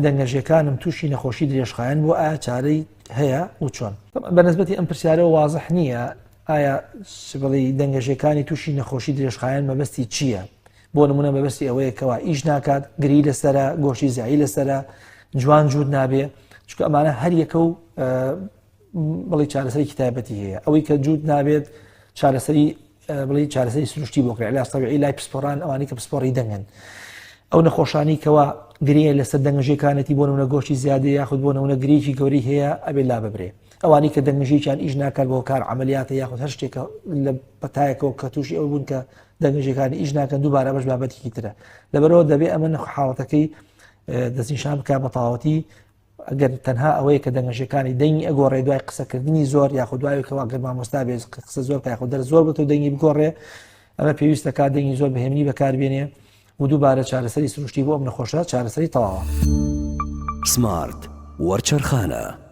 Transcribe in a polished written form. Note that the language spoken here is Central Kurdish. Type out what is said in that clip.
دەنگەژەکانم تووشی نەخۆشی درێژخایەن بۆ ئایا چارەی هەیە و چۆن. بەنسبەتی ئەم پرسیارەوە وازح نییە ئایا بڵێ دەنگەژەکانی تووشی نەخۆشی درێژخایەن مەبەستی چییە؟ بۆ نمونە مەبەستی ئەوەیە کەوا ئیش ناکات، گری لەسرە، گۆشتی زایی لەسرە، جوان جوود نابێ، چونکە ئەمانە هەر یەکە و بڵێ چارەسەری کتایبەتی هەیە. ئەوەی کە جوود نابێت چارەسەری بڵێ چارەسەری سروشتی بۆ کرێ، علاج طەبیعی لای پسپۆڕان ئەوانەی کە پسپۆڕی دەنگن. ئەو نەخۆشانی کەوا گرێ لەسەر دەنگەژەکانەتی بۆ نمونە گۆشتی زیادی یاخود بۆ نمونە گرێکی گەوری هەیە ئەبێ لا ببرێ. ئەوانی کە دەنگەژێکیان ئیش ناکات بۆ کار عملیاتە یاخود هەر شتێکە لە بەتایەکەوە کە تووشی ئەو بوون کە دەنگەژەکانی ئیش ناکەن دووبارە بەش بابەتێکی ترە. لەبەرەوە دەبێ ئەمە حاڵەتەکەی دەستنیشان بکات بە تەواوەتی ئەگەر تەنها ئەوەیە کە دەنگەژەکانی دەنگی ئەگۆڕێ دوای قسەکردنی زۆر یاخود دوای کەوا گەر مامۆستا بێ قسە زۆر یاخود دەر زۆر بێت و دەنگی بگۆڕێ، ئەمە پێویستە کات دەنگی زۆر بەهێمنی بەکاربێنێ و دووبارە چارەسەری سروشتی بۆ ئەم نەخۆشە چارەسەری تەواوە. سمارت وەرچەرخانە.